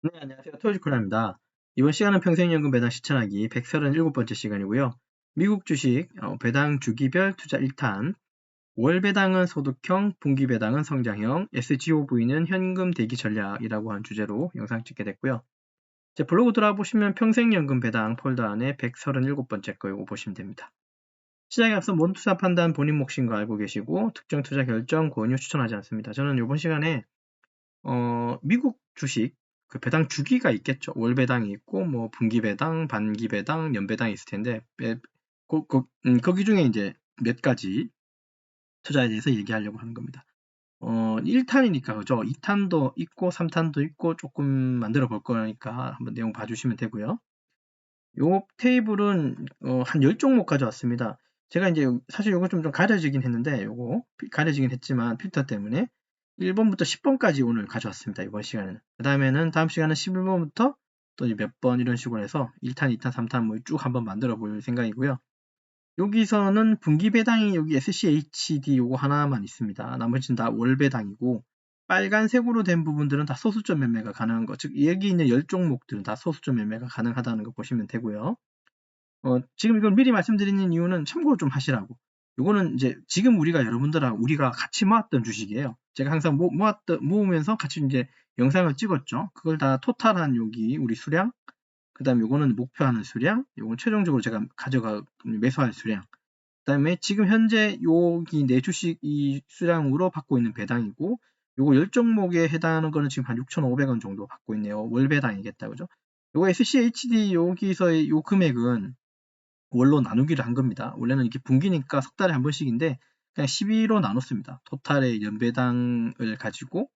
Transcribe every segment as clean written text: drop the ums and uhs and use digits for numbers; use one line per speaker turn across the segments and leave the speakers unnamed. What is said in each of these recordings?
네, 안녕하세요. 토요주쿠라입니다. 이번 시간은 평생연금 배당 실천하기 137번째 시간이고요. 미국 주식 배당 주기별 투자 1탄, 월 배당은 소득형, 분기 배당은 성장형, SGOV는 현금 대기 전략이라고 한 주제로 영상 찍게 됐고요. 제 블로그 들어와 보시면 평생연금 배당 폴더 안에 137번째 거 이거 보시면 됩니다. 시작에 앞서 모든 투자 판단 본인 몫인 거 알고 계시고 특정 투자 결정, 권유 추천하지 않습니다. 저는 이번 시간에 미국 주식 그 배당 주기가 있겠죠. 월 배당이 있고 뭐 분기 배당, 반기 배당, 연 배당이 있을 텐데 거기 중에 이제 몇 가지 투자에 대해서 얘기하려고 하는 겁니다. 1탄이니까 그죠? 2탄도 있고 3탄도 있고 조금 만들어 볼 거니까 한번 내용 봐주시면 되고요. 요 테이블은 한 10종목 가져왔습니다. 제가 이제 사실 요거 좀 가려지긴 했는데 요거 가려지긴 했지만 필터 때문에 1번부터 10번까지 오늘 가져왔습니다. 이번 시간에는. 그 다음에는 다음 시간은 11번부터 또 몇 번 이런 식으로 해서 1탄, 2탄, 3탄 뭐 쭉 한번 만들어 볼 생각이고요. 여기서는 분기 배당이 여기 SCHD 요거 하나만 있습니다. 나머지는 다 월 배당이고 빨간색으로 된 부분들은 다 소수점 매매가 가능한 거, 즉 여기 있는 10종목들은 다 소수점 매매가 가능하다는 거 보시면 되고요. 지금 이걸 미리 말씀드리는 이유는 참고 좀 하시라고. 요거는 이제 지금 우리가 같이 모았던 주식이에요. 제가 항상 모으면서 같이 이제 영상을 찍었죠. 그걸 다 토탈한 여기 우리 수량, 그 다음에 요거는 목표하는 수량, 요건 최종적으로 제가 매수할 수량, 그 다음에 지금 현재 여기 내 주식 이 수량으로 받고 있는 배당이고, 요거 10종목에 해당하는 거는 지금 한 6,500원 정도 받고 있네요. 월 배당이겠다, 그죠? 요거 SCHD 여기서의 요 금액은 월로 나누기를 한 겁니다. 원래는 이렇게 분기니까 석 달에 한 번씩인데 그냥 12로 나눴습니다. 토탈의 연배당을 가지고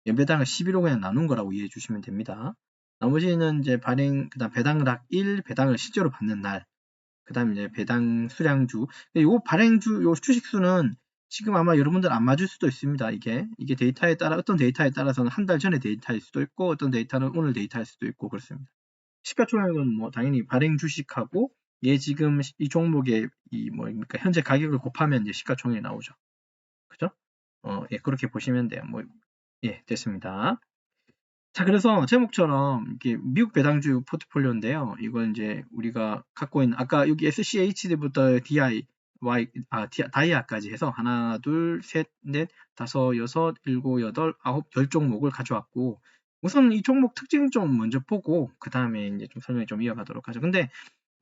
연배당을 12로 그냥 나눈 거라고 이해해 주시면 됩니다. 나머지는 이제 그다음 배당락 1, 배당을 실제로 받는 날, 그다음 이제 배당 수량주. 요 요 주식수는 지금 아마 여러분들 안 맞을 수도 있습니다. 이게 데이터에 따라 어떤 데이터에 따라서는 한 달 전에 데이터일 수도 있고 어떤 데이터는 오늘 데이터일 수도 있고 그렇습니다. 시가총액은 뭐 당연히 발행 주식하고 얘 지금 이 종목의 이 뭐입니까 현재 가격을 곱하면 이제 시가총액이 나오죠. 그죠? 예, 그렇게 보시면 돼요. 예, 됐습니다. 자, 그래서 제목처럼 이게 미국 배당주 포트폴리오인데요. 이건 이제 우리가 갖고 있는 아까 여기 SCHD부터 다이아까지 해서 하나, 둘, 셋, 넷, 다섯, 여섯, 일곱, 여덟, 아홉, 10종목을 가져왔고 우선 이 종목 특징 좀 먼저 보고 그 다음에 이제 좀 설명 좀 이어가도록 하죠. 근데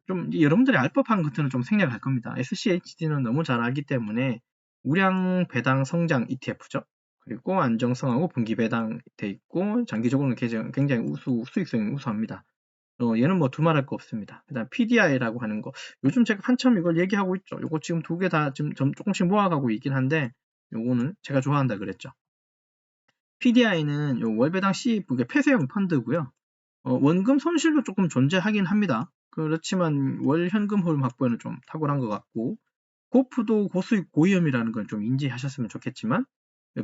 좀 여러분들이 알 법한 것들은 좀 생략할 겁니다. SCHD는 너무 잘 알기 때문에 우량 배당 성장 ETF죠. 그리고 안정성하고 분기 배당 돼 있고 장기적으로는 굉장히 수익성이 우수합니다. 얘는 뭐 두말할 거 없습니다. 그다음 PDI라고 하는 거 요즘 제가 한참 이걸 얘기하고 있죠. 요거 지금 두 개 다 지금 조금씩 모아가고 있긴 한데 요거는 제가 좋아한다 그랬죠. PDI는 월배당 C 그게 폐쇄형 펀드고요. 원금 손실도 조금 존재하긴 합니다. 그렇지만 월 현금 흐름 확보에는 좀 탁월한 것 같고 고프도 고수익 고위험이라는 건 좀 인지하셨으면 좋겠지만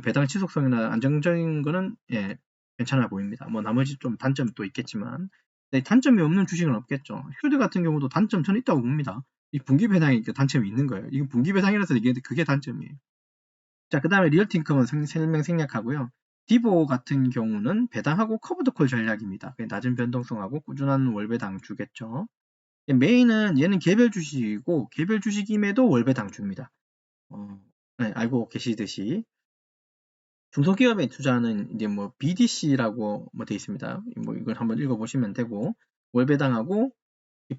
배당 지속성이나 안정적인 거는 예, 괜찮아 보입니다. 뭐 나머지 좀 단점도 있겠지만 단점이 없는 주식은 없겠죠. 휴대 같은 경우도 단점 저는 있다고 봅니다. 이 분기 배당이 단점이 있는 거예요. 이거 분기 배당이라서 그게 단점이에요. 자, 그 다음에 리얼티인컴은 설명 생략하고요. 디보 같은 경우는 배당하고 커브드콜 전략입니다. 낮은 변동성하고 꾸준한 월배당 주겠죠. 메인은 얘는 개별 주식이고 개별 주식임에도 월배당 줍니다. 네, 알고 계시듯이 중소기업에 투자하는 이제 뭐 BDC라고 돼 있습니다. 뭐 이걸 한번 읽어보시면 되고 월배당하고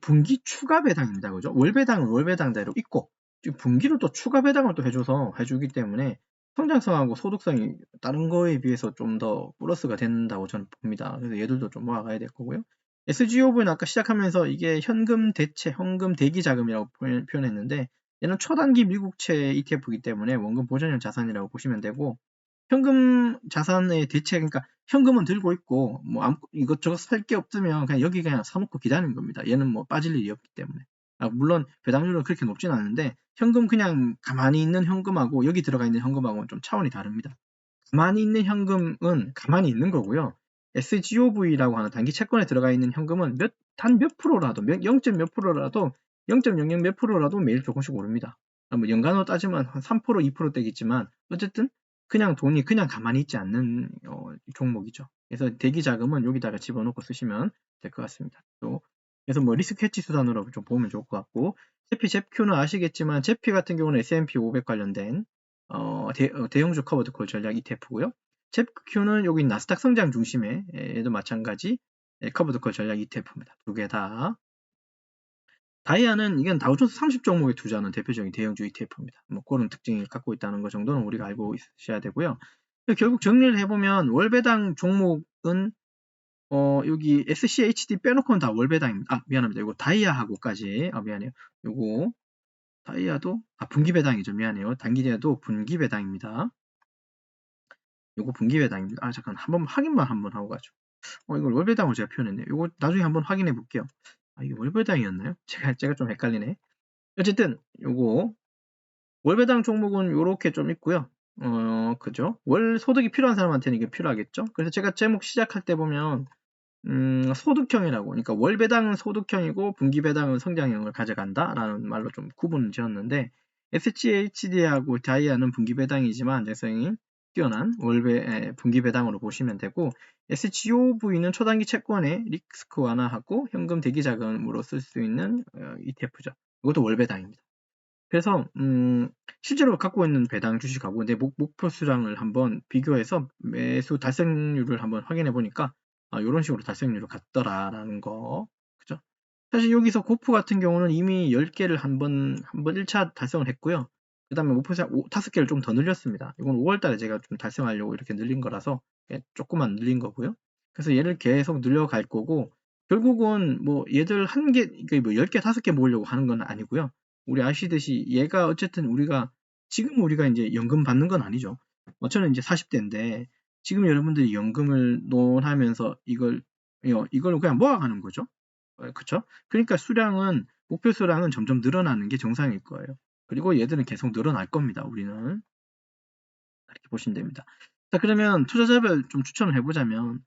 분기 추가 배당입니다. 그죠? 월배당은 월배당대로 있고 분기로 또 추가 배당을 또 해주기 때문에 성장성하고 소득성이 다른 거에 비해서 좀 더 플러스가 된다고 저는 봅니다. 그래서 얘들도 좀 모아가야 될 거고요. SGOV는 아까 시작하면서 이게 현금 대체, 현금 대기 자금이라고 표현했는데 얘는 초단기 미국채 ETF이기 때문에 원금 보존형 자산이라고 보시면 되고 현금 자산의 대체, 그러니까 현금은 들고 있고 뭐 이것저것 살 게 없으면 그냥 여기 그냥 사놓고 기다리는 겁니다. 얘는 뭐 빠질 일이 없기 때문에. 물론 배당률은 그렇게 높진 않은데 현금 그냥 가만히 있는 현금하고 여기 들어가 있는 현금하고는 좀 차원이 다릅니다. 가만히 있는 현금은 가만히 있는 거고요. SGOV라고 하는 단기 채권에 들어가 있는 현금은 단 몇 프로라도 0. 몇 프로라도 0.00 몇 프로라도 매일 조금씩 오릅니다. 뭐 연간으로 따지면 한 3%, 2%대겠지만 어쨌든 그냥 돈이 그냥 가만히 있지 않는 종목이죠. 그래서 대기 자금은 여기다가 집어넣고 쓰시면 될 것 같습니다. 또 그래서 뭐 리스크 해치 수단으로 좀 보면 좋을 것 같고, 제피 제큐는 아시겠지만 제피 같은 경우는 S&P 500 관련된 대형주 커버드 콜 전략 ETF고요. 제큐는 여기 나스닥 성장 중심의 얘도 마찬가지 커버드 콜 전략 ETF입니다. 두 개 다. 다이아는 이건 다우존스 30 종목에 투자하는 대표적인 대형주 ETF입니다. 뭐 그런 특징을 갖고 있다는 것 정도는 우리가 알고 있어야 되고요. 결국 정리를 해보면 월배당 종목은 여기 SCHD 빼놓고는 다 월배당입니다. 미안합니다. 이거 다이아하고까지 미안해요. 요거 다이아도 분기배당이죠. 미안해요. 단기대도 분기배당입니다. 요거 분기배당입니다. 잠깐 한번 확인만 한번 하고 가죠. 이걸 월배당으로 제가 표현했네요. 요거 나중에 한번 확인해 볼게요. 이게 월배당이었나요? 제가 좀 헷갈리네. 어쨌든 요거 월배당 종목은 요렇게 좀 있고요. 그죠? 월 소득이 필요한 사람한테는 이게 필요하겠죠? 그래서 제가 제목 시작할 때 보면 소득형이라고, 그러니까 월배당은 소득형이고 분기배당은 성장형을 가져간다 라는 말로 좀 구분을 지었는데, SCHD하고 다이아는 분기배당이지만 안정성이 뛰어난 분기배당으로 보시면 되고, SGOV는 초단기 채권의 리스크 완화하고 현금 대기 자금으로 쓸 수 있는 ETF죠. 이것도 월배당입니다. 그래서 실제로 갖고 있는 배당 주식하고 내 목표 수량을 한번 비교해서 매수 달성률을 한번 확인해 보니까 이런 식으로 달성률을 갖더라라는 거. 그죠? 사실 여기서 고프 같은 경우는 이미 10개를 한번 1차 달성을 했고요. 그 다음에 목표 수량 5개를 좀 더 늘렸습니다. 이건 5월달에 제가 좀 달성하려고 이렇게 늘린 거라서 조금만 늘린 거고요. 그래서 얘를 계속 늘려갈 거고, 결국은 뭐 얘들 한 개, 뭐 10개, 5개 모으려고 하는 건 아니고요. 우리 아시듯이 얘가 어쨌든 지금 우리가 이제 연금 받는 건 아니죠. 저는 이제 40대인데 지금 여러분들이 연금을 논하면서 이걸 그냥 모아가는 거죠. 그쵸? 그러니까 목표 수량은 점점 늘어나는 게 정상일 거예요. 그리고 얘들은 계속 늘어날 겁니다. 우리는. 그렇게 보시면 됩니다. 자, 그러면 투자자별 좀 추천을 해보자면,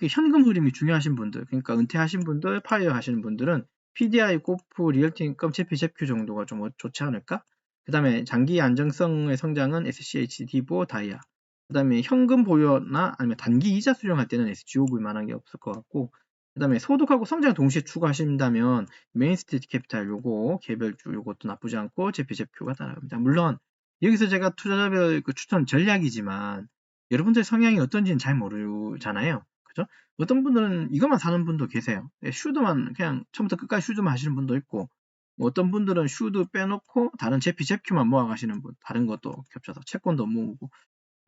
현금 흐름이 중요하신 분들, 그러니까 은퇴하신 분들, 파이어 하시는 분들은 PDI, 고프, 리얼티 인컴, 제피, 제큐 정도가 좀 좋지 않을까? 그 다음에 장기 안정성의 성장은 SCH, 디보, 다이아. 그 다음에 현금 보유나 아니면 단기 이자 수령할 때는 SGOV 만한 게 없을 것 같고, 그 다음에 소득하고 성장 동시에 추구하신다면 메인스트리트 캐피탈 요거, 개별주 요것도 나쁘지 않고 제피, 제큐가 따라갑니다. 물론 여기서 제가 투자자별 추천 전략이지만 여러분들 성향이 어떤지는 잘 모르잖아요. 그죠? 어떤 분들은 이것만 사는 분도 계세요. 슈드만 그냥 처음부터 끝까지 슈드만 하시는 분도 있고, 뭐 어떤 분들은 슈드 빼놓고 다른 제피, 제큐만 모아가시는 분, 다른 것도 겹쳐서 채권도 모으고,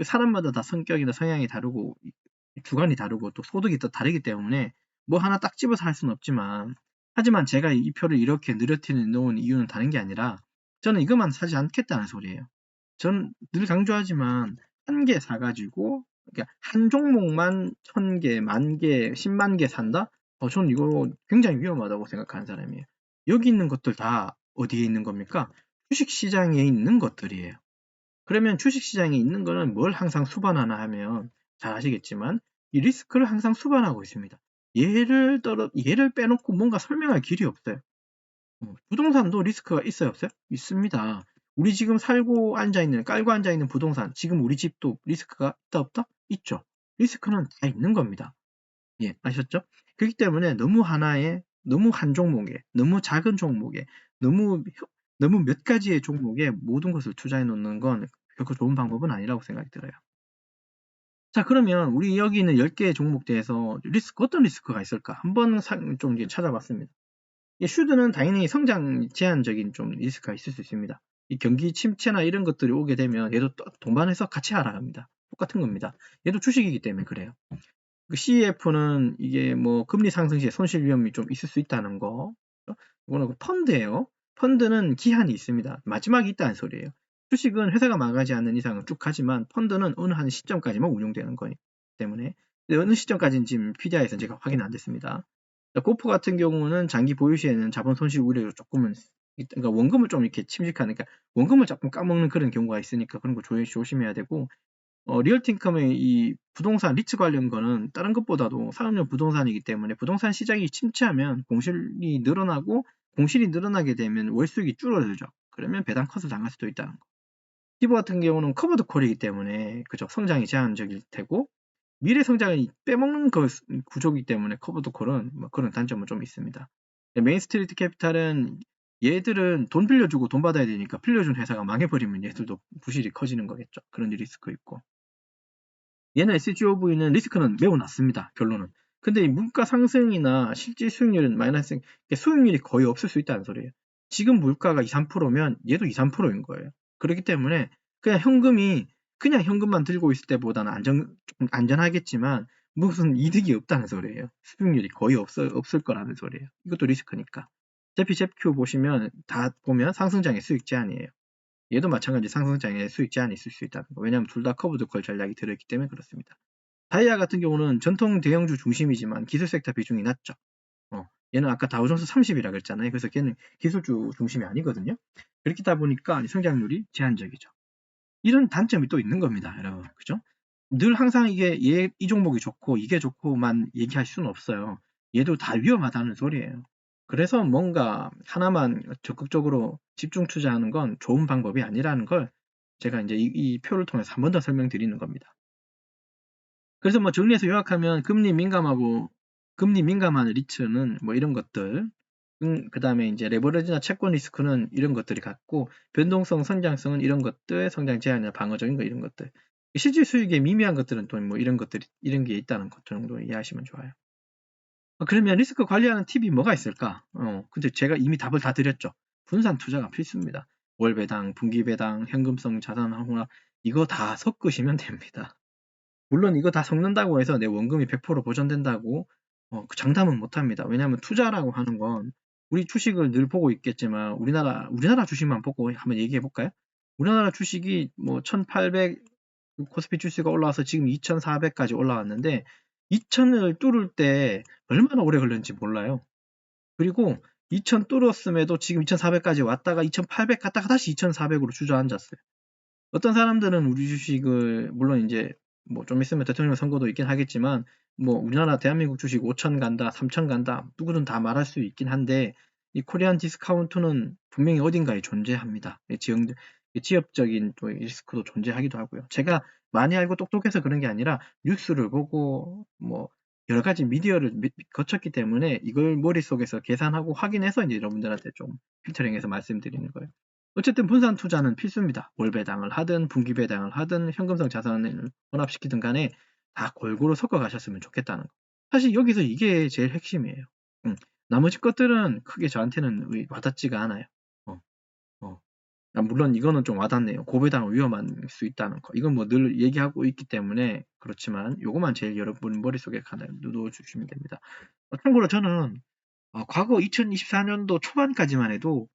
사람마다 다 성격이나 성향이 다르고 주관이 다르고 또 소득이 또 다르기 때문에 뭐 하나 딱 집어서 할 수는 없지만, 하지만 제가 이 표를 이렇게 느려뜨려 놓은 이유는 다른 게 아니라 저는 이것만 사지 않겠다는 소리예요. 저는 늘 강조하지만 한 개 사가지고 그러니까 한 종목만 1000개, 10,000개, 10만 개 산다? 저는 이거 굉장히 위험하다고 생각하는 사람이에요. 여기 있는 것들 다 어디에 있는 겁니까? 주식시장에 있는 것들이에요. 그러면 주식시장에 있는 거는 뭘 항상 수반하나 하면 잘 아시겠지만 이 리스크를 항상 수반하고 있습니다. 얘를 빼놓고 뭔가 설명할 길이 없어요. 부동산도 리스크가 있어요, 없어요? 있습니다. 우리 지금 깔고 앉아있는 부동산, 지금 우리 집도 리스크가 있다, 없다? 있죠. 리스크는 다 있는 겁니다. 예, 아셨죠? 그렇기 때문에 너무 한 종목에, 너무 작은 종목에, 너무 몇 가지의 종목에 모든 것을 투자해 놓는 건 결코 좋은 방법은 아니라고 생각이 들어요. 자, 그러면 우리 여기 있는 10개의 종목대에서 어떤 리스크가 있을까? 한번 좀 찾아봤습니다. 슈드는 당연히 성장 제한적인 좀 리스크가 있을 수 있습니다. 이 경기 침체나 이런 것들이 오게 되면 얘도 동반해서 같이 하락합니다. 똑같은 겁니다. 얘도 주식이기 때문에 그래요. CEF는 이게 뭐 금리 상승 시에 손실 위험이 좀 있을 수 있다는 거. 이거는 펀드예요. 펀드는 기한이 있습니다. 마지막이 있다는 소리예요. 주식은 회사가 망하지 않는 이상은 쭉 가지만 펀드는 어느 한 시점까지만 운용되는 거기 때문에, 어느 시점까지는 지금 PDI에서는 제가 확인 안 됐습니다. 고프 같은 경우는 장기 보유 시에는 자본 손실 우려가 조금은, 그러니까 원금을 좀 이렇게 침식하니까 원금을 조금 까먹는 그런 경우가 있으니까 그런 거 조심해야 되고, 리얼티 인컴의 이 부동산 리츠 관련 거는 다른 것보다도 산업용 부동산이기 때문에 부동산 시장이 침체하면 공실이 늘어나게 되면 월수익이 줄어들죠. 그러면 배당 컷을 당할 수도 있다는 거. 피부 같은 경우는 커버드 콜이기 때문에 그죠? 성장이 제한적일 테고 미래 성장을 빼먹는 구조이기 때문에 커버드 콜은 뭐 그런 단점은 좀 있습니다. 메인 스트리트 캐피탈은 얘들은 돈 빌려주고 돈 받아야 되니까 빌려준 회사가 망해버리면 얘들도 부실이 커지는 거겠죠. 그런 리스크 있고. 얘는 SGOV는 리스크는 매우 낮습니다. 결론은. 근데 이 물가 상승이나 실질 수익률은 마이너스, 수익률이 거의 없을 수 있다는 소리예요. 지금 물가가 2, 3%면 얘도 2, 3%인 거예요. 그렇기 때문에 그냥 현금만 들고 있을 때보다는 조금 안전하겠지만 무슨 이득이 없다는 소리예요. 수익률이 거의 없을 거라는 소리예요. 이것도 리스크니까. 제피 잽큐 보시면 다 보면 상승장의 수익 제한이에요. 얘도 마찬가지 상승장에 수익 제한이 있을 수 있다는 거. 왜냐하면 둘 다 커브드 콜 전략이 들어있기 때문에 그렇습니다. 다이아 같은 경우는 전통 대형주 중심이지만 기술 섹터 비중이 낮죠. 얘는 아까 다우존스 30이라 그랬잖아요. 그래서 걔는 기술주 중심이 아니거든요. 그렇다 보니까 성장률이 제한적이죠. 이런 단점이 또 있는 겁니다, 여러분. 그죠? 늘 항상 이 종목이 좋고 이게 좋고만 얘기할 수는 없어요. 얘도 다 위험하다는 소리예요. 그래서 뭔가 하나만 적극적으로 집중 투자하는 건 좋은 방법이 아니라는 걸 제가 이제 이 표를 통해서 한 번 더 설명드리는 겁니다. 그래서 뭐 정리해서 요약하면 금리 민감한 리츠는 뭐 이런 것들, 그 다음에 이제 레버리지나 채권 리스크는 이런 것들이 같고, 변동성, 성장성은 이런 것들, 성장 제한이나 방어적인 거 이런 것들. 실질 수익의 미미한 것들은 또 뭐 이런 게 있다는 것 정도 이해하시면 좋아요. 그러면 리스크 관리하는 팁이 뭐가 있을까? 근데 제가 이미 답을 다 드렸죠. 분산 투자가 필수입니다. 월 배당, 분기 배당, 현금성 자산 항공화 이거 다 섞으시면 됩니다. 물론 이거 다 섞는다고 해서 내 원금이 100% 보전된다고 그 장담은 못합니다. 왜냐하면 투자라고 하는 건 우리 주식을 늘 보고 있겠지만 우리나라 주식만 보고 한번 얘기해 볼까요? 우리나라 주식이 뭐 1800 코스피 지수가 올라와서 지금 2400까지 올라왔는데 2000을 뚫을 때 얼마나 오래 걸렸는지 몰라요. 그리고 2000 뚫었음에도 지금 2400까지 왔다가 2800 갔다가 다시 2400으로 주저앉았어요. 어떤 사람들은 우리 주식을 물론 이제 뭐 좀 있으면 대통령 선거도 있긴 하겠지만 뭐 우리나라 대한민국 주식 5천 간다, 3천 간다 누구든 다 말할 수 있긴 한데 이 코리안 디스카운트는 분명히 어딘가에 존재합니다. 지역적인 또 리스크도 존재하기도 하고요. 제가 많이 알고 똑똑해서 그런 게 아니라 뉴스를 보고 뭐 여러 가지 미디어를 거쳤기 때문에 이걸 머릿속에서 계산하고 확인해서 이제 여러분들한테 좀 필터링해서 말씀드리는 거예요. 어쨌든 분산 투자는 필수입니다. 월 배당을 하든 분기 배당을 하든 현금성 자산을 혼합시키든 간에 다 골고루 섞어 가셨으면 좋겠다는 거. 사실 여기서 이게 제일 핵심이에요. 나머지 것들은 크게 저한테는 와닿지가 않아요. 물론 이거는 좀 와닿네요. 고배당은 위험할 수 있다는 거. 이건 뭐 늘 얘기하고 있기 때문에 그렇지만 요것만 제일 여러분 머릿속에 하나 넣어주시면 됩니다. 참고로 저는 과거 2024년도 초반까지만 해도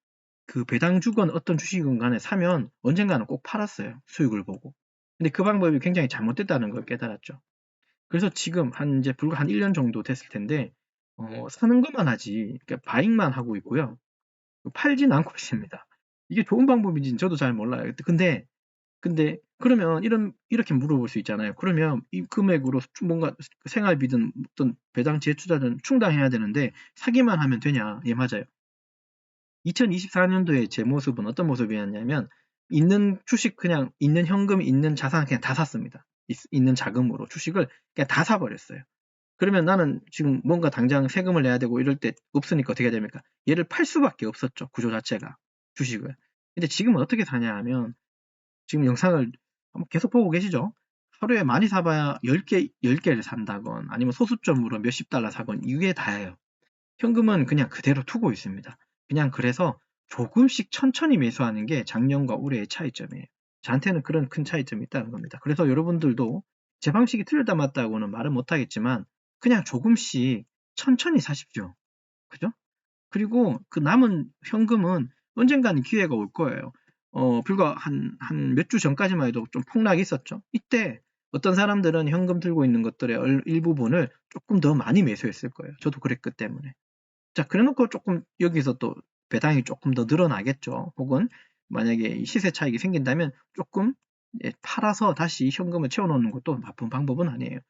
그 배당 주건 어떤 주식은 간에 사면 언젠가는 꼭 팔았어요. 수익을 보고. 근데 그 방법이 굉장히 잘못됐다는 걸 깨달았죠. 그래서 지금 이제 불과 한 1년 정도 됐을 텐데 사는 것만 하지 그러니까 바잉만 하고 있고요. 팔진 않고 있습니다. 이게 좋은 방법인지는 저도 잘 몰라요. 근데 그러면 이렇게 물어볼 수 있잖아요. 그러면 이 금액으로 뭔가 생활비든 어떤 배당 재투자든 충당해야 되는데 사기만 하면 되냐? 예, 맞아요. 2024년도에 제 모습은 어떤 모습이었냐면 있는 주식 그냥 있는 현금 있는 자산 그냥 다 샀습니다. 있는 자금으로 주식을 그냥 다 사버렸어요. 그러면 나는 지금 뭔가 당장 세금을 내야 되고 이럴 때 없으니까 어떻게 해야 됩니까? 얘를 팔 수밖에 없었죠. 구조 자체가 주식을. 근데 지금은 어떻게 사냐 하면 지금 영상을 한번 계속 보고 계시죠? 하루에 많이 사봐야 10개를 산다건 아니면 소수점으로 몇십 달러 사건 이게 다예요. 현금은 그냥 그대로 두고 있습니다. 그냥 그래서 조금씩 천천히 매수하는 게 작년과 올해의 차이점이에요. 저한테는 그런 큰 차이점이 있다는 겁니다. 그래서 여러분들도 제 방식이 틀렸다 맞다고는 말은 못하겠지만 그냥 조금씩 천천히 사십시오. 그죠? 그리고 그 남은 현금은 언젠가는 기회가 올 거예요. 불과 한 몇 주 전까지만 해도 좀 폭락이 있었죠. 이때 어떤 사람들은 현금 들고 있는 것들의 일부분을 조금 더 많이 매수했을 거예요. 저도 그랬기 때문에. 자, 그래놓고 조금 여기서 또 배당이 조금 더 늘어나겠죠. 혹은 만약에 시세 차익이 생긴다면 조금 팔아서 다시 현금을 채워놓는 것도 나쁜 방법은 아니에요.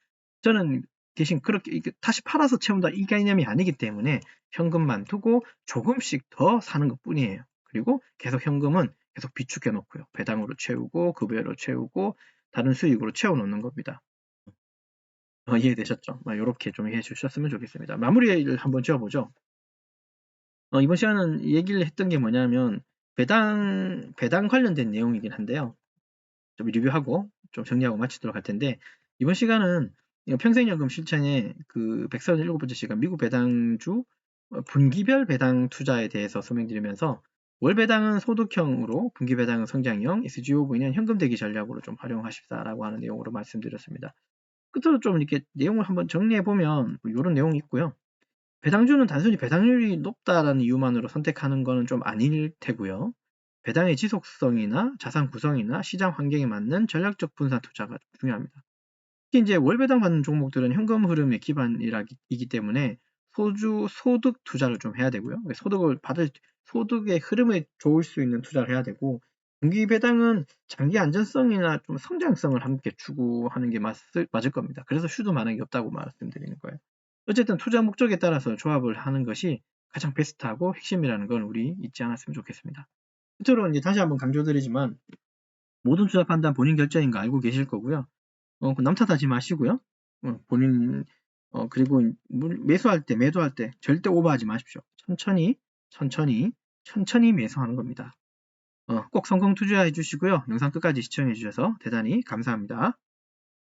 저는 대신 그렇게 다시 팔아서 채운다 이 개념이 아니기 때문에 현금만 두고 조금씩 더 사는 것 뿐이에요. 그리고 계속 현금은 계속 비축해 놓고요. 배당으로 채우고 급여로 채우고 다른 수익으로 채워 놓는 겁니다. 이해되셨죠? 이렇게 좀 이해해 주셨으면 좋겠습니다. 마무리를 한번 지어보죠. 이번 시간은 얘기를 했던 게 뭐냐면 배당 관련된 내용이긴 한데요. 좀 리뷰하고 좀 정리하고 마치도록 할 텐데 이번 시간은 평생연금 실천의 그 137번째 시간 미국 배당주 분기별 배당 투자에 대해서 설명드리면서 월 배당은 소득형으로 분기 배당은 성장형, SGOV는 현금 대기 전략으로 좀 활용하십사라고 하는 내용으로 말씀드렸습니다. 끝으로 좀 이렇게 내용을 한번 정리해 보면 이런 내용이 있고요. 배당주는 단순히 배당률이 높다라는 이유만으로 선택하는 것은 좀 아닐 테고요. 배당의 지속성이나 자산 구성이나 시장 환경에 맞는 전략적 분산 투자가 중요합니다. 특히 이제 월배당 받는 종목들은 현금 흐름의 기반이기 때문에 소득 투자를 좀 해야 되고요. 소득의 흐름에 좋을 수 있는 투자를 해야 되고, 분기 배당은 장기 안전성이나 좀 성장성을 함께 추구하는 게 맞을 겁니다. 그래서 슈도 많은 게 없다고 말씀드리는 거예요. 어쨌든 투자 목적에 따라서 조합을 하는 것이 가장 베스트하고 핵심이라는 건 우리 잊지 않았으면 좋겠습니다. 끝으로 이제 다시 한번 강조드리지만 모든 투자 판단 본인 결정인 거 알고 계실 거고요. 남 탓하지 마시고요. 그리고 매수할 때, 매도할 때 절대 오버하지 마십시오. 천천히 매수하는 겁니다. 꼭 성공 투자해 주시고요. 영상 끝까지 시청해 주셔서 대단히 감사합니다.